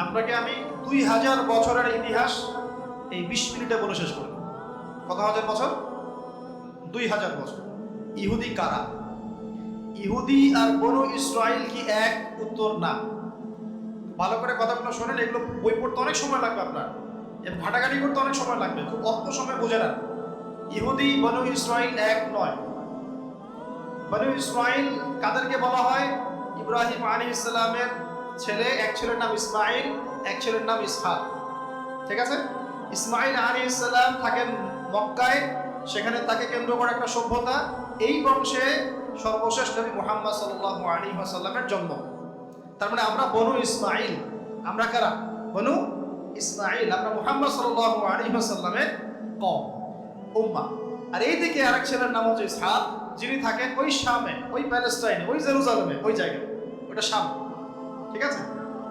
আপনাকে আমি 2000 বছরের ইতিহাস এই 20 মিনিটে বলে শেষ করব। কত হাজার বছর? 2000 বছর। ইহুদি কারা? ইহুদি আর বনু ইসরাইল কি এক? উত্তর না। ভালো করে কথাগুলো শোনেন, এগুলো বই পড়তে অনেক সময় লাগবে আপনার, এবং ঘাটাঘাটি করতে অনেক সময় লাগবে, খুব অল্প সময় বুঝে নেন। ইহুদি বনু ইসরাইল এক নয়। বনু ইসরাইল কাদেরকে বলা হয়? ইব্রাহিম আলাইহিস সালামের ছেলে, এক ছেলের নাম ইসমাইল, এক ছেলের নাম ইসহাক। ঠিক আছে? ইসমাইল আলাইহিস সালাম থাকেন মক্কায়, সেখানে তাকে কেন্দ্র করে একটা সভ্যতা। এই বংশে সর্বশেষ নবী মুহাম্মদ সাল্লাল্লাহু আলাইহি ওয়াসাল্লামের জন্ম। তার মানে আমরা বনু ইসমাইল। আমরা কারা? বনু ইসমাইল। আমরা মুহাম্মদ সাল্লাল্লাহু আলাইহি ওয়াসাল্লামের কওম, উম্মাহ। আর এইদিকে আরেক ছেলের নাম হচ্ছে ইসহাক, যিনি থাকেন ওই শামে, ওই প্যালেস্টাইনে, ওই জেরুজালেমে, ওই জায়গায়, ওটা শাম। ঠিক আছে?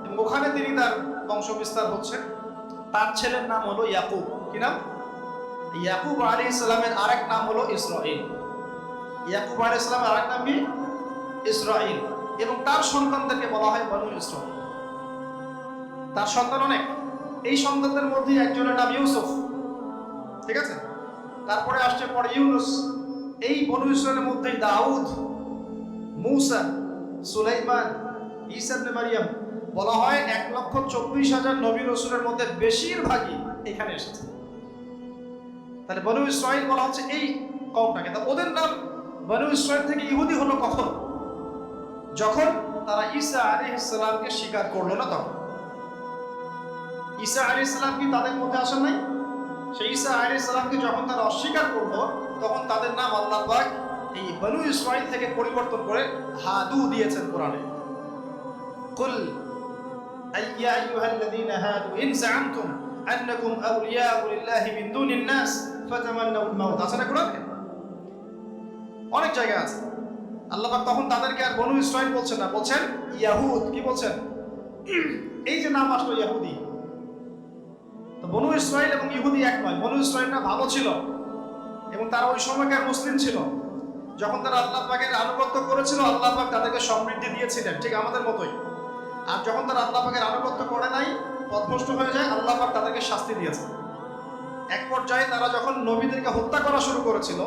এবং ওখানে তিনি তার বংশ বিস্তার হচ্ছে। তার ছেলের নাম হলো ইয়াকুব। কি নাম? ইয়াকুব আলাইহিস সালামের আরেক নাম হলো ইসরাঈল। ইয়াকুব আলাইহিস সালামের আরেক নাম কি? ইসরাঈল। এবং তার সন্তানদেরকে বলা হয় বনু ইসরাঈল। তার সন্তান অনেক। এই সন্তানদের মধ্যে একজনের নাম ইউসুফ। ঠিক আছে? তারপরে আসছে পরে ইউনুস। এই বনু ইসরাঈলের মধ্যে দাউদ, মূসা, সুলাইমান, ঈসা ইবনে মারইয়াম। বলা হয় 1,24,000 নবী রাসূলের মধ্যে বেশিরভাগই এখানে এসেছে। তাহলে বনু ইসরাঈল বলা হচ্ছে এই কওমটাকে। তা ওদের নাম বনু ইসরাঈল থেকে ইহুদি হলো কখন? যখন তারা ঈসা আলাইহিস সালামকে স্বীকার করলো না তখন। ঈসা আলাইহিস সালাম কি তাদের মধ্যে আসেন নাই? সেই ঈসা আলাইহিস সালামকে যখন তারা অস্বীকার করলো, তখন তাদের নাম আল্লাহ পাক এই বনু ইসরাঈল থেকে পরিবর্তন করে হাদু দিয়েছেন কোরআনে। কুল আইয়া আইয়ুহাল্লাযীনা হাদু ইন যা'আমতুম আন্নাকুম আউলিয়াউ লিল্লাহি মিন দুনিন নাস ফাতামান্নাউল মাউত। আছে না কোরআনে? অনেক জায়গা আছে। আল্লাহ পাক তখন তাদেরকে আর বনু ইসরাঈল বলছেন না, বলছেন ইয়াহুদ। কি বলছেন? এই যে নাম আসলো ইহুদি। তো বনু ইসরাঈল এবং ইহুদি এক নয়। বনু ইসরাঈলরা ভালো ছিল এবং তারা ওই সময়কার মুসলিম ছিল। যখন তারা আল্লাহ পাকের আনুগত্য করেছিল, আল্লাহ পাক তাদেরকে সমৃদ্ধি দিয়েছিলেন, ঠিক আমাদের মতোই। আর যখন তারা আল্লাহ পাকের আনুগত্য করে নাই, পথভ্রষ্ট হয়ে যায়, আল্লাহ পাক তাদেরকে শাস্তি দিয়েছে। এক পর্যায়ে তারা যখন নবীদেরকে হত্যা করা শুরু করেছিল,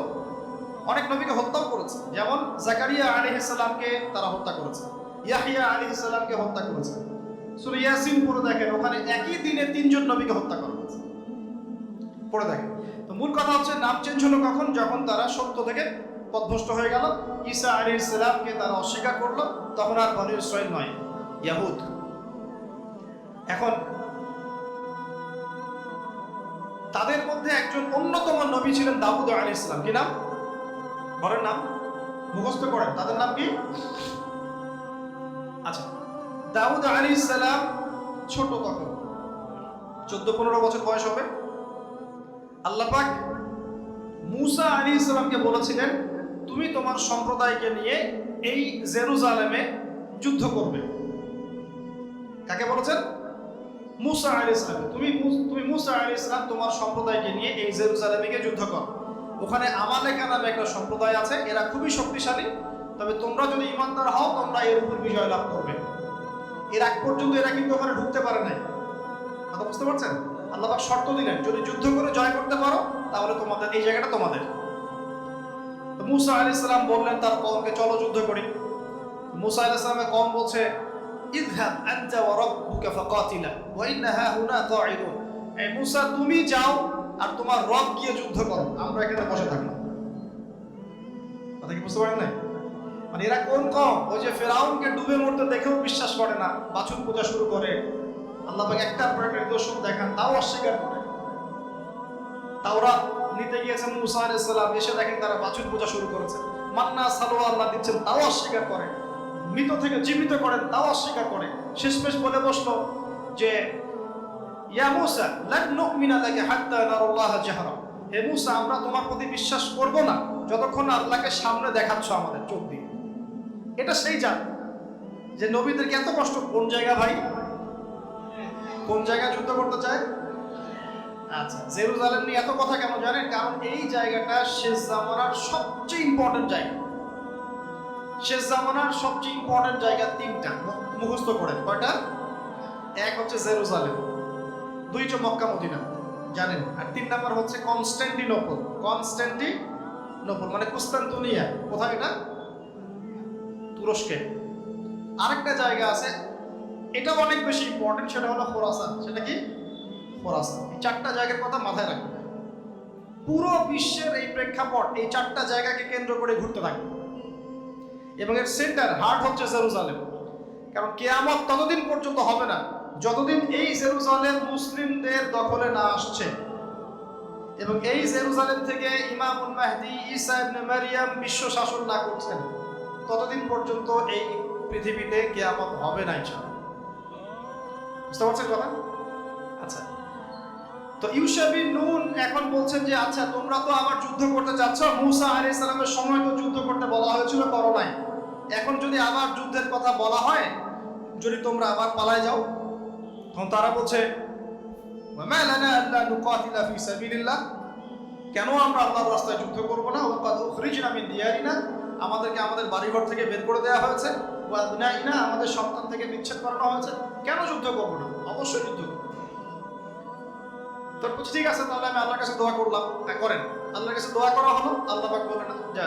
অনেক নবীকে হত্যাও করেছে। যেমন জাকারিয়া আলাইহিস সালামকে তারা হত্যা করেছে, ইয়াহইয়া আলাইহিস সালামকে হত্যা করেছে। সূরা ইয়াসিন পড়ে দেখেন, ওখানে একই দিনে 3 জন নবীকে হত্যা করা হয়েছে। পড়ে দেখেন। তো মূল কথা হচ্ছে নাম চেঞ্জ হলো কখন? যখন তারা সত্য থেকে পথভ্রষ্ট হয়ে গেল, ঈসা আলাইহিস সালামকে তারা অস্বীকার করলো, তখন আর বনু ইসরাঈল নয়, ইয়াহুদ। এখন তাদের মধ্যে একজন অন্যতম নবী ছিলেন দাউদ আলাইহিস সালাম। কি নাম? বলেন নাম, মুখস্থ করেন। তাদের নাম কি? আচ্ছা, দাউদ আলাইহিস সালাম ছোট, তখন 14-15 বছর বয়স হবে। আল্লাহ পাক মূসা আলাইহিস সালামকে বলেছিলেন, তুমি তোমার সম্প্রদায়কে নিয়ে এই জেরুজালেমে যুদ্ধ করবে। কাকে বলেছেন? মূসা আলাইহিস সালাম। তুমি মূসা আলাইহিস সালাম তোমার সম্প্রদায়কে নিয়ে এই জেরুজালেমে গিয়ে যুদ্ধ করো। ওখানে আমালেকা নামে একটা সম্প্রদায় আছে, এরা খুবই শক্তিশালী। তবে তোমরা যদি ঈমানদার হও, তোমরা এর উপর বিজয় লাভ করবে। এর আগ পর্যন্ত এরা কিন্তু ওখানে ঢুকতে পারে নাই। কথা বুঝতে পারছেন? আল্লাহ পাক শর্ত দিলেন, যদি যুদ্ধ করে জয় করতে পারো, তাহলে তোমাদের এই জায়গাটা তোমাদের। তো মূসা আলাইহিস সালাম বললেন তার কওমকে, চলো যুদ্ধ করি। মূসা আলাইহিস সালামের কওম বলছে, ইযহাব আনতা ওয়া রাব্বুকা ফাকাতিলা ওয়া ইন্না হাহুনা কাঈদুন। এই মূসা, তুমি যাও আর তোমার রব গিয়ে যুদ্ধ করো, আমরা এখানে বসে থাকলাম। কথা কি বুঝতে পারেন না? মানে এরা কোন কওম? ওই যে ফেরাউনকে ডুবে মরতে দেখেও বিশ্বাস করে না, বাছুর পূজা শুরু করে। আল্লাহ পাক একটার পর একটা নিদর্শন দেখান, তাও অস্বীকার করে। তাওরাত নিতে গিয়েছেন মূসা আলাইহিস সালাম, এসে দেখেন তারা বাছুর পূজা শুরু করেছে। মান্না সালোয়া আল্লাহ দিচ্ছেন, তাও অস্বীকার করে। মৃত থেকে জীবিত করেন, তাও অস্বীকার করে। শেষমেশ বলে বসলো যে, ইয়া মূসা লান নুমিনা লাকা হাত্তা নারাল্লাহ জাহরা। হে মূসা, আমরা তোমার প্রতি বিশ্বাস করব না যতক্ষণ আল্লাহকে সামনে দেখাচ্ছ আমাদের চোখ দিয়ে। এটা সেই জাত যে নবীদেরকে এত কষ্ট। কোন জায়গা ভাই? কোন জায়গায় যুদ্ধ করতে চায়? আচ্ছা, জেরুজালেম নিয়ে এত কথা কেন জানেন? কারণ এই জায়গাটা শেষ জামানার সবচেয়ে ইম্পর্টেন্ট জায়গা। শেষ জামানার সবচেয়ে ইম্পর্টেন্ট জায়গা তিনটা, মুখস্থ করেন। কয়টা? এক হচ্ছে জেরুজালেম, দুই হচ্ছে মক্কা মদিনা, জানেন, আর তিন নাম্বার হচ্ছে কনস্ট্যান্টিনোপল। কনস্ট্যান্টিনোপল মানে কুস্তান্তনিয়া। কোথায় এটা? তুরস্কে। আরেকটা জায়গা আছে, এটা অনেক বেশি ইম্পর্টেন্ট, সেটা হলো খোরাসান। সেটা কি? খোরাসান। এই চারটা জায়গার কথা মাথায় রাখবেন। পুরো বিশ্বের এই প্রেক্ষাপট এই চারটা জায়গাকে কেন্দ্র করে ঘুরতে থাকবে এবং এর সেন্টার হার্ট হচ্ছে জেরুজালেম। কারণ কিয়ামত ততদিন পর্যন্ত হবে না যতদিন এই জেরুজালেম মুসলিমদের দখলে না আসছে এবং এই জেরুজালেম থেকে ইমামুল মাহদি ঈসা ইবনে মারইয়াম বিশ্ব শাসন না করছেন, ততদিন পর্যন্ত এই পৃথিবীতে কিয়ামত হবে না ইনশাআল্লাহ। বুঝতে পারছেন কথা? আচ্ছা, তো ইউশা বিন নুন এখন বলছেন যে আচ্ছা তোমরা তো আবার যুদ্ধ করতে যাচ্ছ, মুসা আলাইহিস সালামের সময় তো যুদ্ধ করতে বলা হয়েছিল, করো নাই, এখন যদি আবার যুদ্ধের কথা বলা হয়, যদি তোমরা আবার পালায় যাও, তখন তারা বলছে ওয়ামা লানা আল্লা নুকাতিলা ফি সাবিলিল্লাহ, কেন আমরা আল্লাহর রাস্তায় যুদ্ধ করব না? ওয়াকাদ উখরিজনা মিন দিয়ারিনা, আমাদেরকে আমাদের বাড়িঘর থেকে বের করে দেওয়া হয়েছে, ওয়া আবনাইনা, আমাদের সন্তান থেকে বিচ্ছেদ করানো হয়েছে, কেন যুদ্ধ করব না? অবশ্যই যুদ্ধ করব। তো ঠিক আছে, তাহলে আমি আল্লাহর কাছে দোয়া করলাম। করেন, আল্লাহর কাছে দোয়া করা হলো, আল্লাহ পাক বললেন যা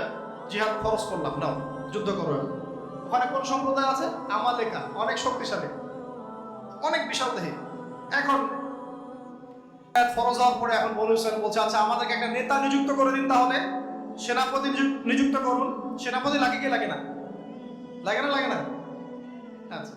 জিহাদ ফরজ করলাম, নাও যুদ্ধ করো। ওখানে কোন সম্প্রদায় আছে? আমালেকা, অনেক শক্তিশালী, অনেক বিশাল দেহী। এখন ফরজ হওয়ার পরে এখন বনু ইসরাইল বলছে আচ্ছা আমাদেরকে একটা নেতা নিযুক্ত করে দিন, তাহলে সেনাপতি নিযুক্ত করুন। সেনাপতি লাগে কি লাগে না? লাগে না? লাগে না? আচ্ছা,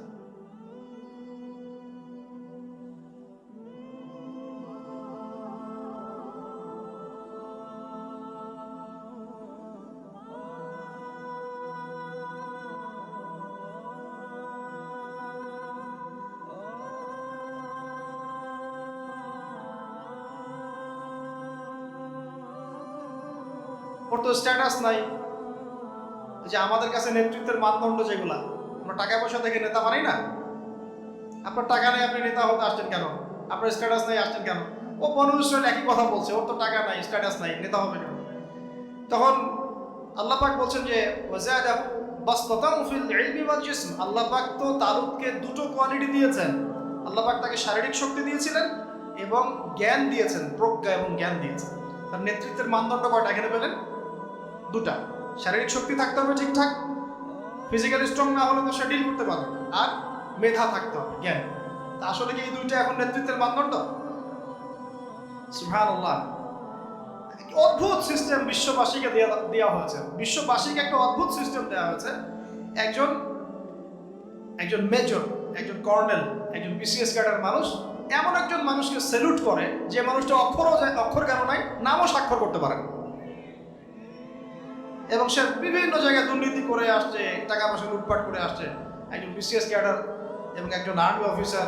ওর তো স্ট্যাটাস নাই। যে আমাদের কাছে নেতৃত্বের মানদণ্ড যেগুলা, আমরা টাকা পয়সা দেখে নেতা বানাই না। আপনার টাকা নেই, আপনি নেতা হতে আসছেন কেন? আপনার স্ট্যাটাস নেই, আসছেন কেন? ও বনু ইসরাইল একই কথা বলছে, ওর তো টাকা নাই, স্ট্যাটাস নাই, নেতা হবে কেন? তখন আল্লাহ পাক বলছেন যে ওয়াজাদাহু বাসতাতান ফিল ইলমি ওয়াল জিসম, আল্লাহ পাক তো তালুতকে দুটো কোয়ালিটি দিয়েছেন। আল্লাহ পাক তাকে শারীরিক শক্তি দিয়েছিলেন এবং জ্ঞান দিয়েছেন, প্রজ্ঞা এবং জ্ঞান দিয়েছেন। তার নেতৃত্বের মানদণ্ড কয়টা এখানে পেলেন? দুটা। শারীরিক শক্তি থাকতে হবে ঠিকঠাক, ফিজিক্যালি স্ট্রং না হলে তো সে ডিল করতে পারবে, আর মেধা থাকতে হবে, জ্ঞান। তা আসলে কি এই দুইটা এখন নেতৃত্বের মানদণ্ড? সুবহানাল্লাহ। অদ্ভুত সিস্টেম বিশ্ববাসীকে দেওয়া হয়েছে, বিশ্ববাসীকে একটা অদ্ভুত সিস্টেম দেওয়া হয়েছে। একজন মেজর, একজন কর্নেল, একজন বিসিএস ক্যাডার মানুষ এমন একজন মানুষকে স্যালুট করে যে মানুষটা অক্ষর জ্ঞান নাই, নামও স্বাক্ষর করতে পারে না, এবং সে বিভিন্ন জায়গায় দুর্নীতি করে আসছে, টাকা পয়সা লুটপাট করে আসছে। একজন বিসিএস ক্যাডার এবং একজন আর্মি অফিসার,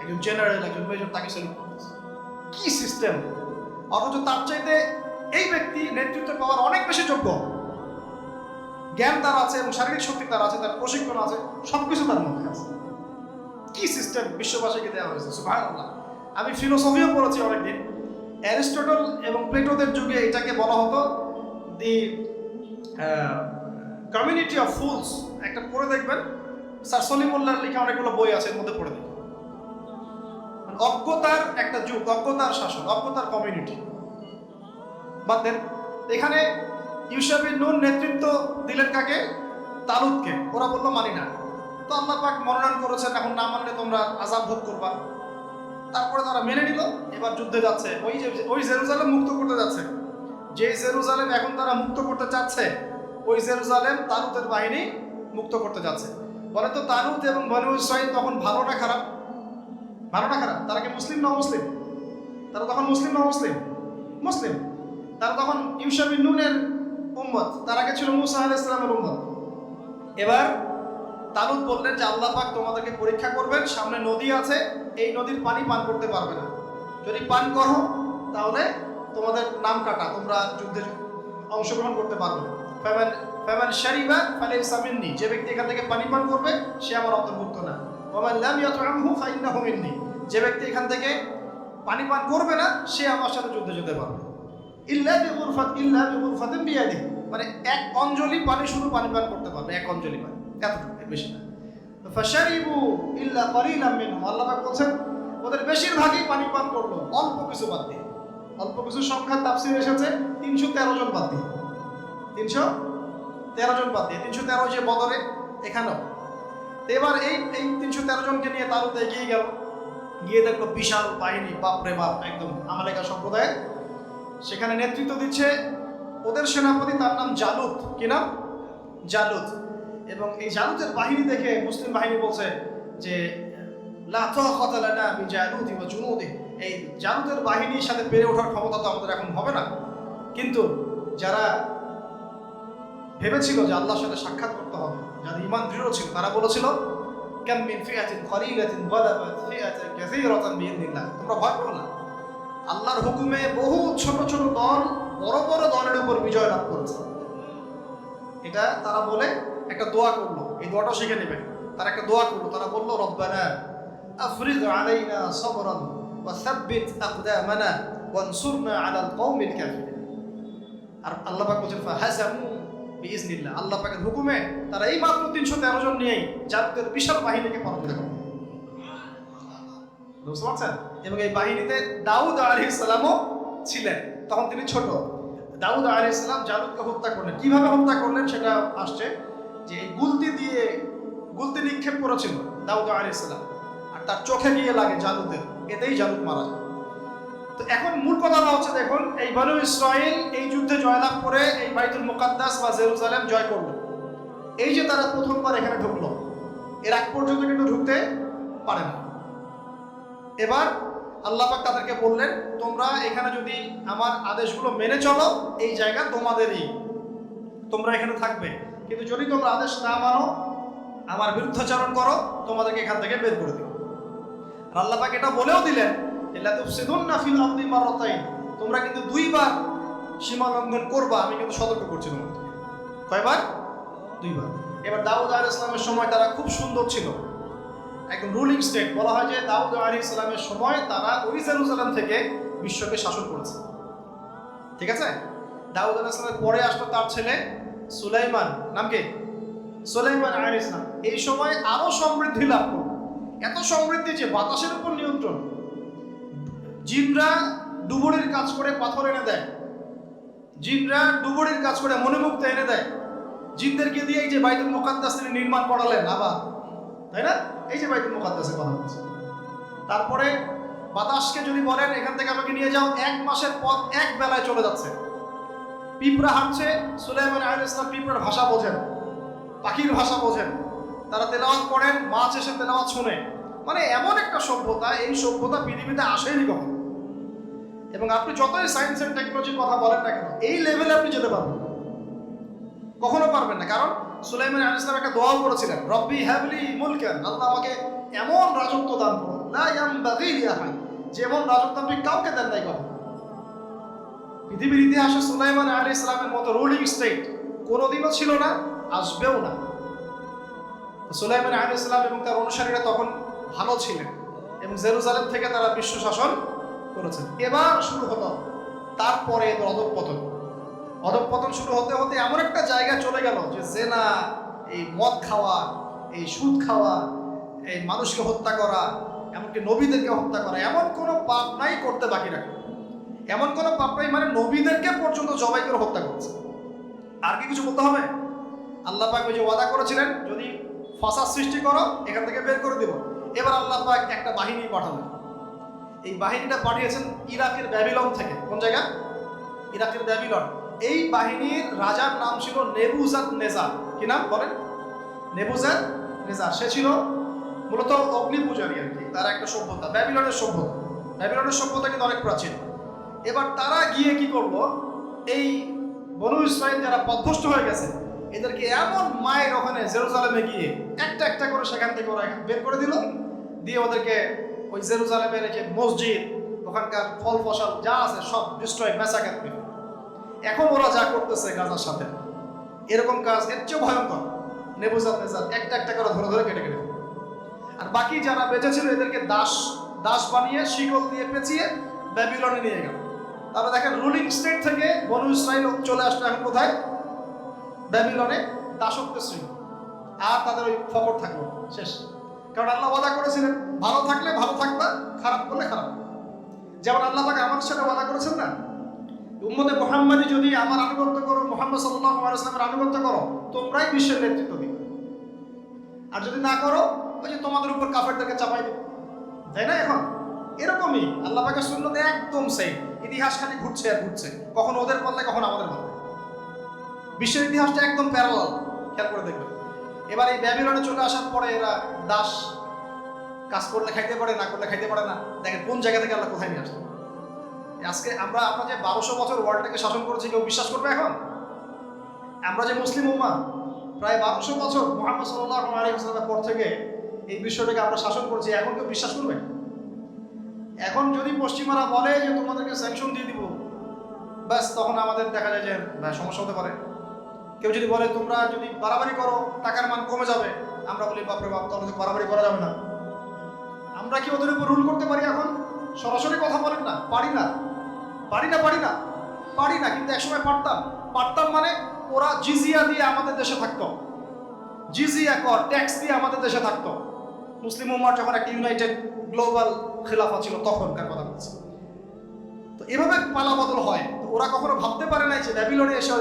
একজন জেনারেল, একজন মেজর, তাকে স্যালুট করতেছে। কি সিস্টেম! অথচ তার চাইতে এই ব্যক্তি নেতৃত্ব পাওয়ার অনেক বেশি যোগ্য, জ্ঞান তার আছে এবং শারীরিক শক্তি তার আছে, তার প্রশিক্ষণ আছে, সবকিছু তার মধ্যে আছে। কি সিস্টেম বিশ্ববাসীকে দেওয়া হয়েছে! সুবহানাল্লাহ। আমি ফিলোসফিও পড়েছি অনেকদিন। অ্যারিস্টটল এবং প্লেটোদের যুগে এটাকে বলা হতো দি কমিউনিটি অফ ফুলস। একটা পড়ে দেখবেন, স্যার সলিমুল্লাহর লেখা অনেকগুলো বই আছে, এর মধ্যে পড়ে দেখবেন। অজ্ঞতার একটা যুগ, অজ্ঞতার শাসন, অজ্ঞতার কমিউনিটি। বাদ দেন, এখানে ইউশা বিন নুন নেতৃত্ব দিলেন কাকে? তালুতকে। ওরা বললো মানি না। তো আল্লাহ পাক মনোনয়ন করেছেন, এখন না মানলে তোমরা আযাব ভোগ করবা। তারপরে তারা মেনে নিল, এবার যুদ্ধে যাচ্ছে। ওই জেরুজালেম মুক্ত করতে যাচ্ছে। যে জেরুজালেম এখন তারা মুক্ত করতে চাচ্ছে, ওই জেরুজালেম তালুতের বাহিনী মুক্ত করতে যাচ্ছে। বলে তো তালুত এবং বনু ইসরাইল তখন ভালো না খারাপ? ভালো না খারাপ? তারা কি মুসলিম না মুসলিম? তারা তখন মুসলিম না মুসলিম? মুসলিম। তারা তখন ইউশা বিন নুনের উম্মত, তার আগে ছিল মুসা আলাইহিস সালামের উম্মত। এবার তালুত বললেন যে আল্লাহ পাক তোমাদেরকে পরীক্ষা করবেন, সামনে নদী আছে, এই নদীর পানি পান করতে পারবে না, যদি পান করো তাহলে তোমাদের নাম কাটা, তোমরা যুদ্ধে অংশগ্রহণ করতে পারবে না। ফামান শারিবা ফালাইসা মিন্নি, যে ব্যক্তি এখান থেকে পানি পান করবে সে আমার অন্তর্ভুক্ত না। ওয়ামান লাম ইয়াতআমহু ফাইন্নাহু মিন্নি, যে ব্যক্তি এখান থেকে পানি পান করবে না সে আমার সাথে যুদ্ধে যেতে পারবে। ইল্লা বিগুরফাতিন বিয়াদিহি, মানে এক অঞ্জলি পানি শুধু পানি পান করতে পারবে, এক অঞ্জলি পানি, এতটুকু, বেশি না। ফাশারিবু ইল্লা কালিলাম মিনহুম, আল্লাহ পাক বলেন ওদের বেশিরভাগই পানি পান করলো অল্প কিছু বাদ দিয়ে। অল্প কিছু সংখ্যা তাফসীরে এসেছে 313 জন বাদ দিয়ে, 313 জন বাদ দিয়ে, 313 যে বদরে, এখানেও। এবার এই 313 জনকে নিয়ে তালুত এগিয়ে গেল, গিয়ে দেখলো বিশাল বাহিনী, বাপরে বাপ, একদম আমালেকা সম্প্রদায়। সেখানে নেতৃত্ব দিচ্ছে ওদের সেনাপতি, তার নাম জালুত। কি নাম? জালুত। এবং এই জালুতের বাহিনী দেখে মুসলিম বাহিনী বলছে যে লা তাকাতা লানা বিজালুতি ওয়া জুনুদিহি, এই জালুতের বাহিনীর সাথে পেরে ওঠার ক্ষমতা তো আমাদের এখন হবে না। কিন্তু যারা ভেবেছিল যে আল্লাহর সাথে সাক্ষাৎ করতে হবে, যাদের ঈমান দৃঢ় ছিল, তারা বলেছিল কাম মিন ফিআতিন কলিলাতিন গালাবাত ফিআতান কাসীরাতান বিইذنিল্লাহ, তোমরা ভয় করো না, আল্লাহর হুকুমে বহু ছোট ছোট দল বড় বড় দলের উপর বিজয় লাভ করেছে। এটা তারা বলে একটা দোয়া করলো, এই দোয়াটাও শিখে নেবেন। তারা একটা দোয়া করলো, তারা বললো রব্বানা আফরিগ আলাইনা সাবরান ওয়া সাব্বিত আকদামানা ওয়ানসুরনা আলাল কওমিল কাফিরিন। আর আল্লাহ পাক বলেন ফাহাজামু বিইذনিল্লাহ, আল্লাহ পাকের হুকুমে তারা এই মাত্র 313 জন নিয়েই জালুতের বিশাল বাহিনীকে পরাজিত করে। বুঝতে পারছেন? এবং এই বাহিনীতে দাউদ আলাইহিস সালামও ছিলেন, তখন তিনি ছোট। দাউদ আলাইহিস সালাম জালুতকে হত্যা করলেন। কিভাবে হত্যা করলেন সেটা আসছে, যে এই গুলতি নিক্ষেপ করেছিল দাউদ আলাইহিস সালাম, আর তার চোখে গিয়ে লাগে জালুতের, এতেই জালুত মারা যায়। তো এখন মূল কথাটা হচ্ছে, দেখুন এই বনু ইসরাইল এই যুদ্ধে জয়লাভ করে এই বাইতুল মুকাদ্দাস বা জেরুজালেম জয় করলো। এই যে তারা প্রথমবার এখানে ঢুকলো, এর আগ পর্যন্ত কিন্তু ঢুকতে পারে না। এবার আল্লাহ পাক তাদেরকে বললেন, তোমরা এখানে যদি আমার আদেশগুলো মেনে চলো, এই জায়গা তোমাদেরই, তোমরা এখানে থাকবে। কিন্তু যদি তোমরা আদেশ না মানো, আমার বিরুদ্ধাচরণ করো, তোমাদেরকে এখান থেকে বের করে দেব। আর আল্লাহ পাক এটা বলেও দিলেন, লা তুফসিদুন্না ফিল আরদি মাররাতাইন, তোমরা কিন্তু দুইবার সীমা লঙ্ঘন করবা, আমি কিন্তু সতর্ক করছি তোমাদেরকে। কয়বার? দুইবার। এবার দাউদ আলাইহিস সালামের সময় তারা খুব সুন্দর ছিল, একদম রুলিং স্টেট। বলা হয় যে দাউদ আলাইহিস সালামের সময় তারা ওই জেরুজালেম থেকে বিশ্বকে শাসন করেছে। ঠিক আছে? দাউদ আলাইহিস সালামের পরে আসলো তার ছেলে সুলাইমান, নাম কি? সুলাইমান আলাইহিস সালাম। এই সময় আরো সমৃদ্ধি লাভ করল, এত সমৃদ্ধি যে বাতাসের উপর নিয়ন্ত্রণ। জিনরা ডুবুরির কাজ করে পাথর এনে দেয়, জিনরা ডুবুরির কাজ করে মণিমুক্তা এনে দেয়। জিনদেরকে দিয়ে এই যে বাইতুল মুকাদ্দাস তিনি নির্মাণ করালেন আবার, তাই না? এই যে বাইতুল মুকাদ্দাসের কথা বলছি। তারপরে বাতাসকে যদি বলেন এখান থেকে আমাকে নিয়ে যাও, 1 মাসের পথ এক বেলায় চলে যাচ্ছে। পিঁপড়া হাঁটছে, সুলাইমান আলাইহিস সালাম পিঁপড়ার ভাষা বোঝেন, পাখির ভাষা বোঝেন, তারা তেলাওয়াত করেন, মাছ এসে তেলাওয়াত শুনে। মানে এমন একটা সভ্যতা, এই সভ্যতা পৃথিবীতে আসেনি কখনো। এবং আপনি যতই সায়েন্স এন্ড টেকনোলজির কথা বলেন না কেন, এই লেভেলে আপনি যেতে পারবেন না, কখনো পারবেন না। কারণ সুলাইমান আলাইহিস সালাম একটা দোয়া করেছিলেন, রব্বি হাবলি মুলকান, আল্লাহ আমাকে এমন রাজত্ব দান করুন, লা ইয়ামবাগি লি আহাদ, যেমন রাজত্ব আপনি কাউকে দেন নাই কখনো। পৃথিবীর ইতিহাসে সুলাইমান আলাইহিস সালামের মতো রুলিং স্টেট কোনোদিনও ছিল না, আসবেও না। সুলাইমান আলাইহিস সালাম এবং তার অনুসারীরা তখন ভালো ছিলেন এবং জেরুজালেম থেকে তারা বিশ্ব শাসন করেছেন। এবার শুরু হলো তারপরে অধঃপতন শুরু হতে হতে এমন একটা জায়গা চলে গেল যে জেনা, এই মদ খাওয়া, এই সুদ খাওয়া, এই মানুষকে হত্যা করা, এমনকি নবীদেরকে হত্যা করা, এমন কোনো পাপ নাই করতে বাকি রাখে। এমন কোনো পাপ নাই মানে নবীদেরকে পর্যন্ত জবাই করে হত্যা করছে। আর কি কিছু বলতে হবে? আল্লাহ পাক ওই যে ওয়াদা করেছিলেন, যদি ফাসাদ সৃষ্টি করো এখান থেকে বের করে দেব। এবার আল্লাহ পাক একটা বাহিনী পাঠালেন। এই বাহিনীটা পাঠিয়েছেন ইরাকের ব্যাবিলন থেকে। কোন জায়গা? ইরাকের ব্যাবিলন। এই বাহিনীর রাজার নাম ছিল নেবুজাদনেজার। কি নাম বলেন? নেবুজাদনেজার। সে ছিল মূলত অগ্নি পূজারী আর কি। তার একটা সভ্যতা, ব্যাবিলনের সভ্যতা। ব্যাবিলনের সভ্যতা কিন্তু অনেক প্রাচীন। এবার তারা গিয়ে কি করলো, এই বনু ইসরাইল যারা পথভ্রষ্ট হয়ে গেছে, এদেরকে এমন মায়ের ওখানে জেরুজালেমে গিয়ে একটা একটা করে সেখান থেকে ওরা বের করে দিল, দিয়ে ওদেরকে ওই জেরুজালেমের যে মসজিদ, ওখানকার ফল ফসল যা আছে সব ডিস্ট্রয়, ম্যাসাকার করে। এখন ওরা যা করতেছে গাজার সাথে, এরকম কাজ এর চেয়েও ভয়ঙ্কর। নেবুজাদনেজার একটা একটা করে ধরে ধরে কেটে কেটে, আর বাকি যারা বেঁচে ছিল এদেরকে দাস বানিয়ে শিকল দিয়ে পেঁচিয়ে ব্যাবিলনে নিয়ে গেল। তারপরে দেখেন রুলিং স্টেট থেকে বনু ইসরাইল চলে আসলো এখন কোথায়? ব্যাবিলনে দাসত্বের শ্রী, আর তাদের ওই ফকর থাকলো শেষ। কারণ আল্লাহ ওয়াদা করেছিলেন ভালো থাকলে ভালো থাকবা, খারাপ করলে খারাপ। যেমন আল্লাহ পাক আমাদের সাথে ওয়াদা করেছেন না, উম্মতে মুহাম্মাদি যদি আমার আনুগত্য করো, মুহাম্মদ সাল্লাল্লাহু আলাইহি ওয়াসাল্লামের আনুগত্য করো, তোমরাই বিশ্বের নেতৃত্ব দিবে। আর যদি না করো, ওই যে তোমাদের উপর কাফেরদেরকে চাপাই দেবে, তাই না? এখন এরকমই আল্লাহ পাকের সুন্নতে একদম সেই ইতিহাস খালি ঘুরছে আর ঘুরছে, কখন ওদের পাল্লায় কখন আমাদের পাল্লায়। বিশ্বের ইতিহাসটা একদম প্যারালাল, খেয়াল করে দেখবেন। এবার এই ব্যাবিলনে চলে আসার পরে এরা দাস, কাজ করলে খাইতে পারে, না করলে খাইতে পারে না। দেখেন কোন জায়গা থেকে আল্লাহ কোথায় নিয়ে আসছে। আজকে আমরা যে 1200 বছর ওয়ার্ল্ডটাকে শাসন করেছি, কেউ বিশ্বাস করবে এখন? আমরা যে মুসলিম উম্মাহ প্রায় 1200 বছর মুহাম্মদ সাল্লাল্লাহু আলাইহি ওয়াসাল্লামের পর থেকে এই বিশ্বটাকে আমরা শাসন করছি, এখন কেউ বিশ্বাস করবে? এখন যদি পশ্চিমারা বলে যে তোমাদেরকে স্যাংশন দিয়ে দিব, ব্যাস তখন আমাদের দেখা যায় যে সমস্যা হতে পারে। কেউ যদি বলে তোমরা যদি বাড়াবাড়ি করো টাকার মান কমে যাবে, আমরা বলি বাপরে বাপ, তাহলে তো বাড়াবাড়ি করা যাবে না। আমরা কি ওদের উপর রুল করতে পারি? এখন সরাসরি কথা বলেন না, পারি না, কিন্তু একসময় পারতাম। মানে ওরা জিজিয়া দিয়ে আমাদের দেশে থাকতো, জিজিয়া কর ট্যাক্স দিয়ে আমাদের দেশে থাকতো। মুসলিম উম্মাহ যখন একটা ইউনাইটেড গ্লোবাল খিলাফা ছিল তখনকার কথা বলছি। তো এভাবে পালা বদল হয়। তো ওরা কখনো ভাবতে পারে নাই যে ব্যাবিলনে এসে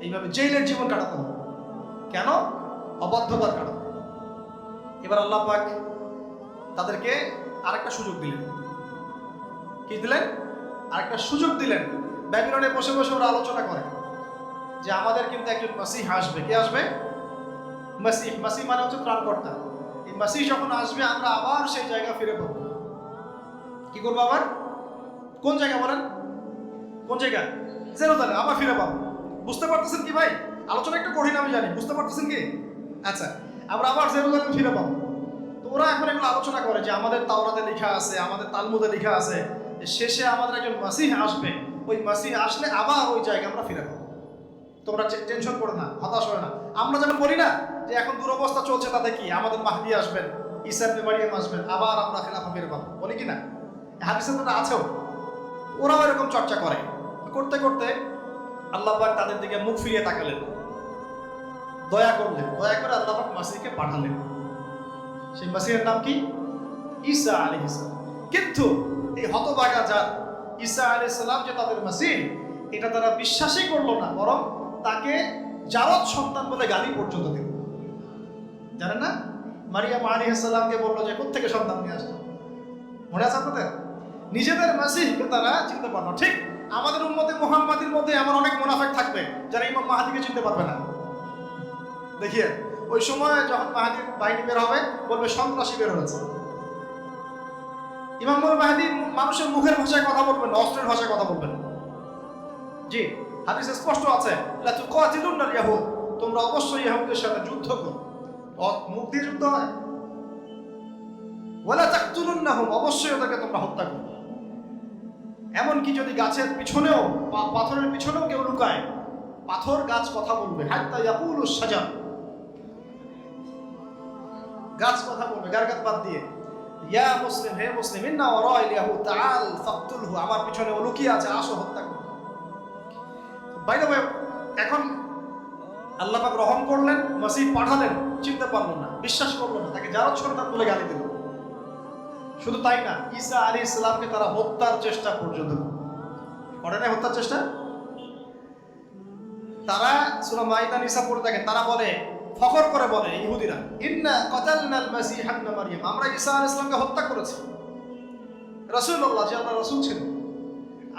এইভাবে জেইলের জীবন কাটাতে হবে। কেন? অবাধ্যতার কারণে। এবার আল্লাহ পাক তাদেরকে আরেকটা সুযোগ দিলেন। কি দিলেন? আরেকটা সুযোগ দিলেন। ব্যাবিলনে বসে বসে ওরা আলোচনা করে যে আমাদের কিন্তু একজন মাসিহ আসবে। কে আসবে? মাসিহ মানে হচ্ছে ত্রাণকর্তা। এই মাসিহ যখন আসবে আমরা আবার সেই জায়গা ফিরে পাবো। কি করবো আবার? কোন জায়গা বলেন? কোন জায়গা? জেরুজালেম আবার ফিরে পাবো। বুঝতে পারতেছেন কি ভাই? আলোচনা একটু কঠিন আমি জানি, বুঝতে পারতেছেন কি? আচ্ছা, আমরা আবার জেরুজালেম ফিরে পাবো। তো ওরা এখন এগুলো আলোচনা করে যে আমাদের তাওরাতে লেখা আছে, আমাদের তালমুদে লেখা আছে, শেষে আমাদের একজন মাসিহ আসবে। ওই মাসিহ আসলে আবার ওই জায়গা আমরা ফিরে পাবো। তোমরা টেনশন করো না, হতাশ হয় না। আমরা যেমন বলি না যে এখন দুরবস্থা চলছে, তাতে কি আমাদের মাহদি আসবেন, ঈসা ইবনে মারইয়াম আসবেন, আবার আমরা খেলাফা ফিরে পাবো, বলি কি না? হাদিসে তো আছেও। ওরাও এরকম চর্চা করে। করতে করতে আল্লাহ পাক তাদের দিকে মুখ ফিরিয়ে তাকালেন, দয়া করলেন। দয়া করে আল্লাহ পাক মাসিহকে পাঠালেন। সেই মাসিহের নাম কি? ঈসা আলাইহিস সালাম। কিন্তু এই হতভাগা জাত ঈসা আলাইহিস সালাম যে তাদের মাসিহ, এটা তারা বিশ্বাসই করলো না, বরং তাকে জারদ সন্তান বলে গালি পর্যন্ত দিল। জানেন না? মারিয়াম আলাইহিস সালামকে বললো যে কোত্থেকে সন্তান নিয়ে আসছো। মনে আছে আপনাদের? নিজেদের মাসিহকে তারা চিনতে পারলো। ঠিক আমাদের উম্মতে মুহাম্মাদির মধ্যে এমন অনেক মুনাফিক থাকবে যারা ইমাম মাহদিকে চিনতে পারবে না। দেখিয়ে ওই সময় যখন মাহদির বাহিনী বের হবে, বলবে সন্ত্রাসী বের হয়েছে। ইমাম মাহদি মানুষের মুখের ভাষায় কথা বলবেন না, অস্ত্রের ভাষায় কথা বলবেন। জি, হাদিসে স্পষ্ট আছে, লা তুকাতিলুনাল ইয়াহুদ, তোমরা অবশ্যই ইহুদীদের সাথে যুদ্ধ করো। মুখ দিয়ে যুদ্ধ হয়। ওয়ালা তাকতুলুন্নাহুম, অবশ্যই ওদেরকে তোমরা হত্যা করো। এমনকি যদি গাছের পিছনেও, পাথরের পিছনেও কেউ লুকায়, পাথর গাছ কথা বলবে। হাত্তা ইয়াকুলুস শাজার, গাছ কথা বলবে গারগাত বাদ দিয়ে। ইয়া মুসলিম, হে মুসলিম, ইন্না ওয়ারাইল ইয়াহুদ তাআল ফাকতুলহু, আমার পিছনে ও লুকিয়ে আছে, আসো হত্যা করো। বাই দ্য ওয়ে, এখন আল্লাহ পাক রহম করলেন, মাসিহ পাঠালেন, চিনতে পারলো না, বিশ্বাস করলো না, তাকে জারদ সন্তান বলে গালি দিল। শুধু তাই না, ঈসা আলাইহিস সালামকে তারা হত্যার চেষ্টা পর্যন্ত করে না। হত্যার চেষ্টা তারা সূরা মাইদা নিসা পড়ে দেখেন, তারা বলে, ফখর করে বলে ইহুদিরা, ইন্না কাতালনাল মাসিহ ইবনে মারইয়াম, আমরা ঈসা আলাইহিস সালামকে হত্যা করেছি। রাসূলুল্লাহ, যে আল্লাহর রাসূল ছিলেন,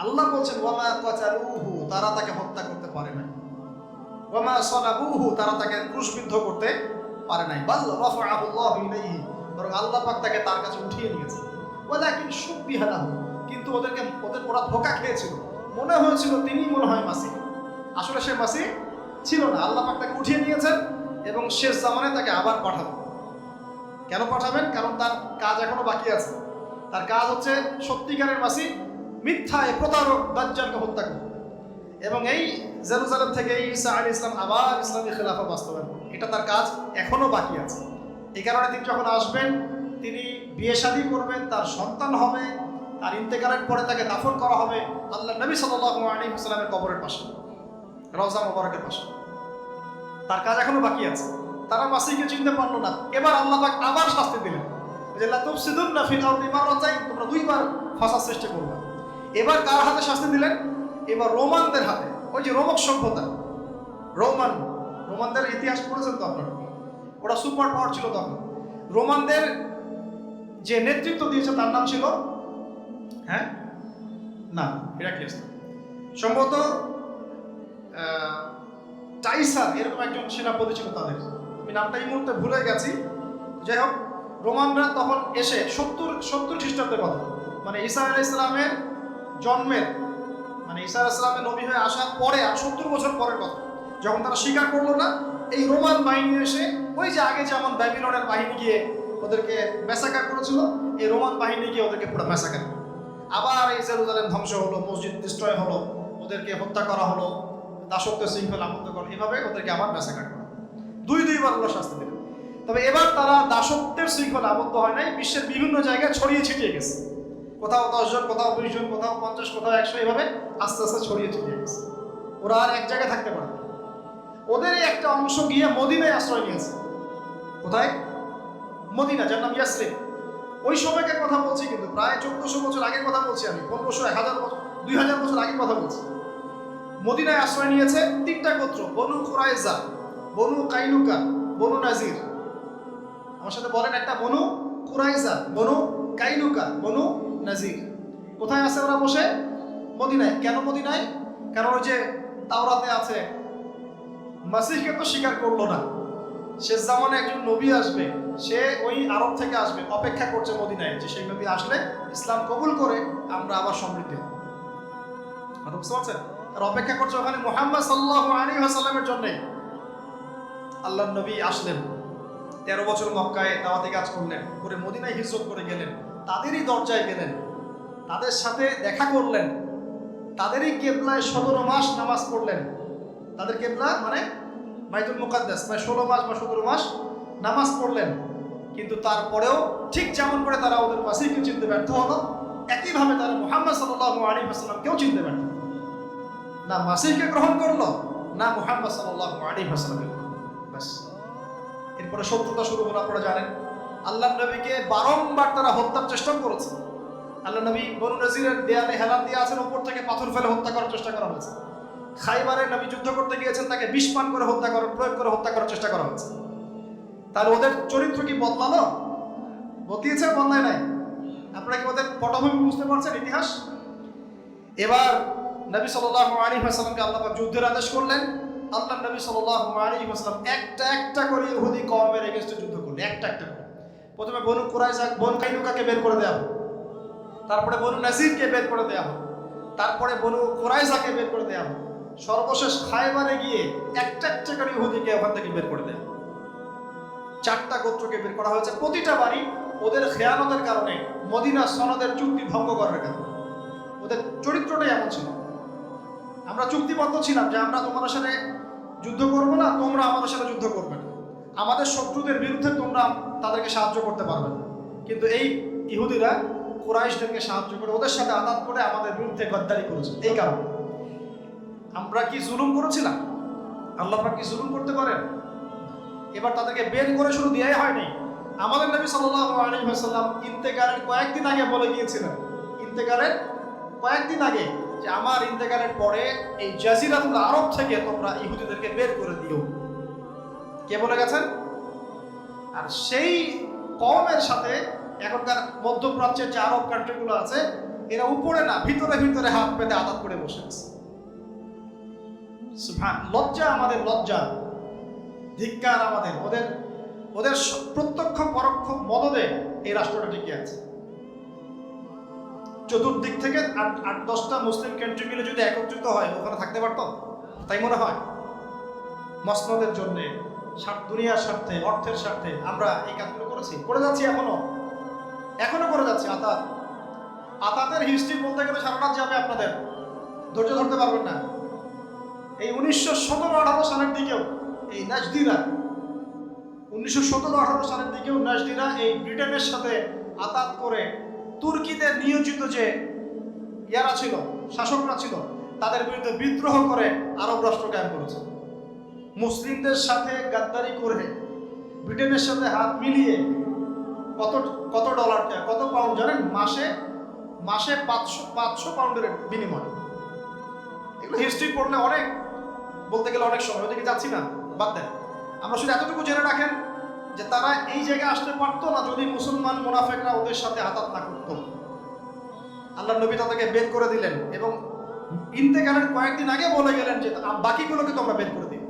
আল্লাহ বলছেন ওয়ামা কাতালুহু, তারা তাকে হত্যা করতে পারে নাই। ওয়ামা সালাবুহু, তারা তাকে ক্রুশবিদ্ধ করতে পারে নাই। বাল রাফাআহু আল্লাহু ইলাইহি, বরং আল্লাহ পাক তাকে তার কাছে উঠিয়ে নিয়েছে। ওয়ালাকিন শুববিহা লাহু, কিন্তু ওরা ধোঁকা খেয়েছিল, মনে হয়েছিল তিনি মনে হয় মাসিহ। আসলে সে মাসিহ ছিল না। আল্লাহ পাক তাকে উঠিয়ে নিয়েছেন এবং শেষ জামানায় তাকে আবার পাঠাবেন। কেন পাঠাবেন? কারণ তার কাজ এখনো বাকি আছে। তার কাজ হচ্ছে সত্যিকারের মাসিহ মিথ্যায় প্রতারক দাজ্জালকে হত্যা করবে, এবং এই জেরুজালেম থেকে ঈসা আলাইহিস সালাম আবার ইসলামী খেলাফা বাস্তবায়ন করবে। এটা তার কাজ এখনো বাকি আছে। এই কারণে তিনি যখন আসবেন, তিনি বিয়ে শাদী করবেন, তার সন্তান হবে, তার ইন্তেকালের পরে তাকে দাফন করা হবে আল্লাহ নবী সাল্লাল্লাহু আলাইহি ওয়াসাল্লামের কবরের পাশে, রওজা মুবারকের পাশে। তার কাজ এখনো বাকি আছে। তারা মাসিহকে চিনতে পারলো না। এবার আল্লাহ পাক আবার শাস্তি দিলেন যে লা তুফসিদুন্না ফিল আরদি মাররাতাইন, তোমরা দুইবার ফাসাদ সৃষ্টি করবে। এবার কার হাতে শাস্তি দিলেন? এবার রোমানদের হাতে। ওই যে রোমক সভ্যতা, রোমানদের ইতিহাস পড়েছেন তো আপনারা, ওরা সুপার পাওয়ার ছিল তখন। রোমানদের যে নেতৃত্ব দিয়েছে তার নাম ছিল হেরাক্লিয়াস, সম্ভবত টাইসার, এরকম একজন সেনাপতি ছিল তাদের। আমি নামটা এই মুহূর্তে ভুলে গেছি। যাই হোক, রোমানরা তখন এসে 70 খ্রিস্টাব্দের কথা, মানে ঈসা আলাইহিস সালামের জন্মের, মানে ঈসা আলাইহিস সালামের নবী হয়ে আসার পরে আর 70 বছর পরের কথা, যখন তারা স্বীকার করলো না, এই রোমান বাহিনী এসে ওই যে আগে যেমন ব্যাবিলনের বাহিনী গিয়ে ওদেরকে ম্যাসাকার করেছিল, এই রোমান বাহিনী গিয়ে ওদেরকে পুরো ম্যাসাকার। আবার এই জেরুজালেম ধ্বংস হলো, মসজিদ ডিস্ট্রয় হলো, ওদেরকে হত্যা করা হলো, দাসত্ব শৃঙ্খলা আবদ্ধ করা, এভাবে ওদেরকে আবার ম্যাসাকার করা। দুইবার ওরা শাস্তি দিল। তবে এবার তারা দাসত্বের শৃঙ্খলা আবদ্ধ হয় নাই, বিশ্বের বিভিন্ন জায়গায় ছড়িয়ে ছিটিয়ে গেছে। কোথাও 10 জন, কোথাও 20 জন, কোথাও 50, কোথাও 100, এভাবে আস্তে আস্তে ছড়িয়ে ছিটিয়ে গেছে। ওরা আর এক জায়গায় থাকতে পারে না। ওদের একটা অংশ গিয়ে মদিনায় আশ্রয় নিয়েছে। কোথায়? মদিনা, যার নাম ইয়াসরিব। ওই সময়কার কথা বলছি, কিন্তু প্রায় 1400 বছর আগের কথা বলছি আমি, 1500, 1000 বছর, 2000 বছর আগের কথা বলছি। মদিনায় আশ্রয় নিয়েছে 3টা গোত্র, বনু কুরাইজা, বনু কাইনুকা, বনু নাজির। আমার সাথে বলেন একটা, বনু কুরাইজা, বনু কাইনুকা, বনু নাজির। কোথায় আছে ওরা বসে? মদিনায়। কেন মদিনায়? কারণ ওই যে তাওরাতে আছে, মাসিহকে তো স্বীকার করলো না, শেষ জামানে একজন নবী আসবে, সে ওই আরব থেকে আসবে, অপেক্ষা করছে মদিনায় যে সেই নবী আসলে ইসলাম কবুল করে আমরা আবার সমৃদ্ধ হব। বুঝতে পারছেন? আর অপেক্ষা করছে ওখানে মুহাম্মদ সাল্লাল্লাহু আলাইহি ওয়াসাল্লামের জন্য। আল্লাহর নবী আসলেন, 13 বছর মক্কায় দাওয়াতি কাজ করলেন, করে মদিনায় হিজরত করে গেলেন, তাদেরই দরজায় গেলেন, তাদের সাথে দেখা করলেন, তাদেরই কেবলায় 17 মাস নামাজ পড়লেন। তাদের কেবলা মানে বাইতুল মুকাদ্দাস, মানে 16 মাস বা 17 মাস নামাজ পড়লেন। কিন্তু তারপরেও ঠিক যেমন করে তারা ওদের মাসিহকে চিনতে ব্যর্থ হলো, একইভাবে তারা মুহাম্মদ সাল্লাল্লাহু আলাইহি ওয়াসাল্লামকেও চিনতে ব্যর্থ হলো। না মাসিহকে গ্রহণ করলো, না মুহাম্মদ সাল্লাল্লাহু আলাইহি ওয়াসাল্লামকে। বাস, এরপরে শত্রুতা শুরু হলো। আপনারা জানেন আল্লাহর নবীকে বারংবার তারা হত্যার চেষ্টা করেছে। আল্লাহ নবী বনু নজিরের দেয়ালে হেলান দিয়ে আছেন, উপর থেকে পাথর ফেলে হত্যা করার চেষ্টা করা হয়েছে। খাইবারে নবী যুদ্ধ করতে গিয়েছেন, তাকে বিষ পান করে প্রয়োগ করে হত্যা করার চেষ্টা করা হয়েছে। তাহলে ওদের চরিত্র কি বদলালো? বদলিয়েছে? বদলায় নাই? আপনারা কি ওদের পটভূমি বুঝতে পারছেন, ইতিহাস? এবার নবী সাল্লাল্লাহু আলাইহি ওয়াসাল্লামকে আল্লাহ পাক যুদ্ধের আদেশ করলেন। আল্লাহ নবী সাল্লাল্লাহু আলাইহি ওয়াসাল্লাম একটা করে ইহুদি কওমের এগেইনস্টে যুদ্ধ করলেন, একটা করে। প্রথমে বনু কুরাইজা, বনু কাইনুকাকে বের করে দেওয়া হলো, তারপরে বনু নাজিরকে বের করে দেওয়া হলো, তারপরে বনু কুরাইজাকে বের করে দেওয়া হলো, সর্বশেষ খায়বারে গিয়ে একটা করে ইহুদিকে ওখান থেকে বের করে দেওয়া। 4টা গোত্রকে বের করা হয়েছে। প্রতিটা বাড়ি ওদের খেয়ানতের কারণে, মদিনা সনদের চুক্তি ভঙ্গ করার কারণে। ওদের চরিত্রটাই এমন ছিল। আমরা চুক্তিবদ্ধ ছিলাম যে আমরা তোমাদের সাথে যুদ্ধ করবো না, তোমরা আমাদের সাথে যুদ্ধ করবে না, আমাদের শত্রুদের বিরুদ্ধে তোমরা তাদেরকে সাহায্য করতে পারবে না। কিন্তু এই ইহুদিরা কুরাইশদেরকে সাহায্য করে, ওদের সাথে আঘাত করে আমাদের বিরুদ্ধে গদ্দারি করেছে। এই কারণে আমরা কি জুলুম করেছিলাম? আল্লাহ পাক কি জুলুম করতে পারেন? এবার তাদেরকে বের করে শুরু দেয়াই হয়নি। আমাদের নবী সাল্লাল্লাহু আলাইহি ওয়াসাল্লাম ইন্তেকালের কয়েকদিন আগে বলে গিয়েছিলেন, ইন্তেকালের কয়েকদিন আগে, যে আমার ইন্তেকালের পরে এই জাজিরাতুল আরব থেকে তোমরা ইহুদিদেরকে বের করে দিও। কে বলে গেছেন? আর সেই কওমের সাথে এখনকার মধ্যপ্রাচ্যের যে আরব কান্ট্রিগুলো আছে, এরা উপরে না ভিতরে ভিতরে হাত পেতে আঘাত করে বসে আছে। সুবহান, লজ্জা আমাদের, লজ্জা, ধিক্কার আমাদের। ওদের প্রত্যক্ষ পরোক্ষ মদদে এই রাষ্ট্রটা টিকে আছে। চতুর্দিক থেকে 8-10টা মুসলিম কান্ট্রি মিলে যদি একত্রিত হয়, ওখানে থাকতে পারত? তাই মনে হয়? মসনদের জন্যে, দুনিয়ার স্বার্থে, অর্থের স্বার্থে আমরা এই কাজগুলো করেছি, করে যাচ্ছি, এখনো করে যাচ্ছি। আতাতের হিস্ট্রি বলতে গেলে সারা রাত যাবে, আপনাদের ধৈর্য ধরতে পারবেন না। এই 1917-18 সালের দিকেও এই নাজদিরা, 1917-18 সালের দিকেও নাজদিরা এই ব্রিটেনের সাথে আতাত করে তুর্কিদের নিয়োজিত যে ইয়ারা ছিল, শাসকরা ছিল, তাদের বিরুদ্ধে বিদ্রোহ করে আরব রাষ্ট্র কায়েম করেছে। মুসলিমদের সাথে গাদ্দারি করে ব্রিটেনের সাথে হাত মিলিয়ে কত কত ডলার কত পাউন্ড জানেন? মাসে 500 পাউন্ডের বিনিময়। এগুলো হিস্ট্রি পড়লে অনেক, বলতে গেলে অনেক সময়, ওদিকে যাচ্ছি না, বাদ দেন। আমরা শুধু এতটুকু জেনে রাখেন যে তারা এই জায়গায় আসতে পারতো না যদি মুসলমান মুনাফিকরা ওদের সাথে আতাত না করতো। আল্লাহ নবী তাদেরকে বের করে দিলেন এবং ইন্তেকালের কয়েকদিন আগে বলে গেলেন যে বাকিগুলোকে তোমরা বের করে দিও,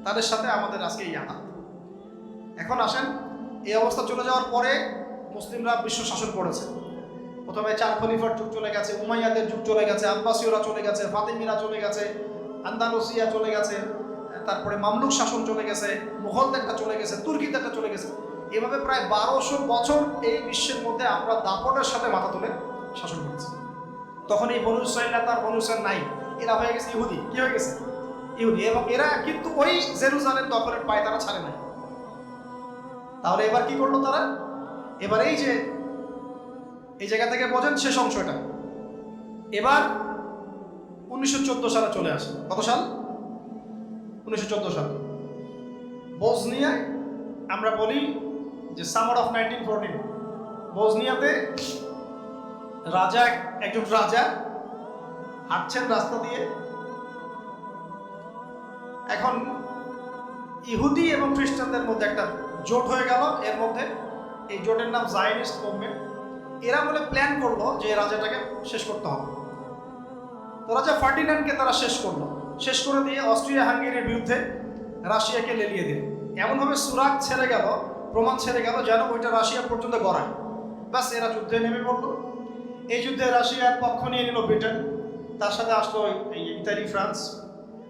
তাদের সাথে আমাদের আজকে এই আতাত। এখন আসেন, এই অবস্থা চলে যাওয়ার পরে মুসলিমরা বিশ্ব শাসন করেছে। প্রথমে 4 খলিফার যুগ চলে গেছে, উমাইয়াদের যুগ চলে গেছে, আব্বাসীয়রা চলে গেছে, ফাতিমিরা চলে গেছে, আন্দালুসিয়া চলে গেছে, তারপরে মামলুক শাসন চলে গেছে, মুঘলদেরটা চলে গেছে, তুর্কিদেরটা চলে গেছে। এভাবে প্রায় 1200 বছর এই বিশ্বের মধ্যে আমরা দাপটের সাথে মাথা তুলে শাসন করেছি। তখন এই বনু ইসরাঈল তার বনু ইসরাঈল নাই, এরা হয়ে গেছে ইহুদি। কি হয়ে গেছে? ইহুদি। এবং এরা কিন্তু ওই জেরুজালেম দখলের পায় তারা ছাড়ে নাই। তাহলে এবার কি করলো তারা? এবার এই যে এই জায়গা থেকে বোঝেন শেষ অংশটা, এবার 1914 সালে চলে আসে। কত সাল? 1914 সাল। বসনিয়ায় আমরা বলি যে সামার অফ 1914, বসনিয়াতে একজন রাজা হাঁটছেন রাস্তা দিয়ে। এখন ইহুদি এবং খ্রিস্টানদের মধ্যে একটা জোট হয়ে গেল। এর মধ্যে এই জোটের নাম জায়নিস্ট মুভমেন্ট। এরা বলে প্ল্যান করলো যে রাজাটাকে শেষ করতে হবে। তো রাজা ফার্ডিন্যান্ডকে তারা শেষ করে দিয়ে অস্ট্রিয়া হাঙ্গেরির বিরুদ্ধে রাশিয়াকে লেলিয়ে দিল। এমনভাবে সুরাগ ছেড়ে গেল, প্রমাণ ছেড়ে গেল যেন ওইটা রাশিয়া পর্যন্ত গড়ায়। ব্যাস, এরা যুদ্ধে নেমে পড়লো। এই যুদ্ধে রাশিয়ার পক্ষ নিয়ে নিল ব্রিটেন, তার সাথে আসলো এই ইতালি, ফ্রান্স,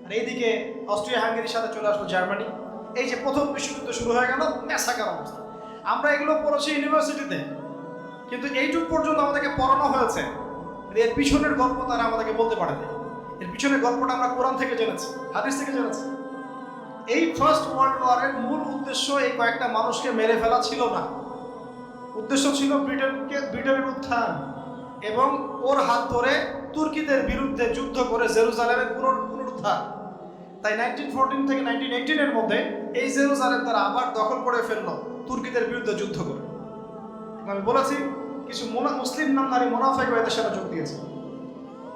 আর এইদিকে অস্ট্রিয়া হাঙ্গেরির সাথে চলে আসলো জার্মানি। এই যে প্রথম বিশ্বযুদ্ধ শুরু হয়ে গেল, ম্যাসাকার অবস্থা। আমরা এগুলো পড়েছি ইউনিভার্সিটিতে, কিন্তু এইটুক পর্যন্ত আমাদেরকে পড়ানো হয়েছে। এর পিছনের গল্প তারা আমাদেরকে বলতে পারেনি। এর পিছনের গল্পটা আমরা কোরআন থেকে জেনেছি, হাদিস থেকে জেনেছি। এই ফার্স্ট ওয়ার্ল্ড ওয়ারের মূল উদ্দেশ্য এই কয়েকটা মানুষকে মেরে ফেলা ছিল না। উদ্দেশ্য ছিল ব্রিটেনের উত্থান এবং ওর হাত ধরে তুর্কিদের বিরুদ্ধে যুদ্ধ করে জেরুজালেমের পুনরুদ্ধার। তাই 1914 থেকে 1918 এর মধ্যে এই জেরুজালেম তারা আবার দখল করে ফেললো তুর্কিদের বিরুদ্ধে যুদ্ধ করে। আমি বলেছি কিছু মুসলিম নামধারী মুনাফিক এদের সাথে যোগ দিয়েছে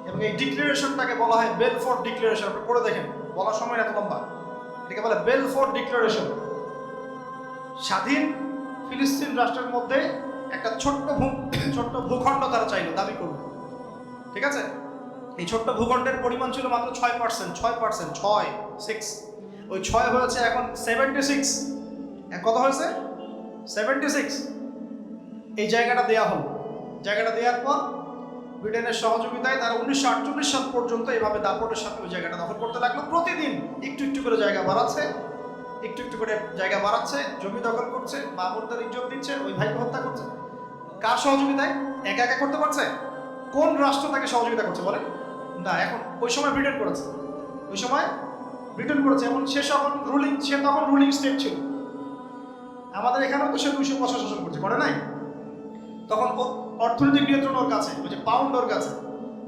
এবং এই ডিক্লারেশনটাকে বলা হয় বেলফোর্ট ডিক্লারেশন। আপনি পড়ে দেখেন, বলার সময় এত লম্বা। এটাকে বলে বেলফোর্ট ডিক্লারেশন। স্বাধীন ফিলিস্তিন রাষ্ট্রের মধ্যে একটা ছোট্ট ভূখণ্ড তারা চাইলো, দাবি করলো। ঠিক আছে, এই ছোট্ট ভূখণ্ডের পরিমাণ ছিল মাত্র 6%। ওই 6 হয়েছে এখন 76। কত হয়েছে? 76। এই জায়গাটা দেয়া হলো। জায়গাটা দেওয়ার পর ব্রিটেনের সহযোগিতায় তারা 1948 সাল পর্যন্ত এভাবে দাপটের সাথে ওই জায়গাটা দখল করতে লাগলো। প্রতিদিন একটু করে জায়গা বাড়াচ্ছে, জমি দখল করছে, বাবরদের ইজ্জত দিচ্ছে, ওই ভাইকে হত্যা করছে। কার সহযোগিতায়? একা করতে পারছে? কোন রাষ্ট্র তাকে সহযোগিতা করছে বলে? না, এখন ওই সময় ব্রিটেন করেছে। এমন সে তখন রুলিং স্টেট ছিল। আমাদের এখানেও তো সে 200 বছর শাসন করছে, করে নাই? তখন অর্থনৈতিক নিয়ন্ত্রণ ওর কাছে, ওই যে পাউন্ড ওর কাছে,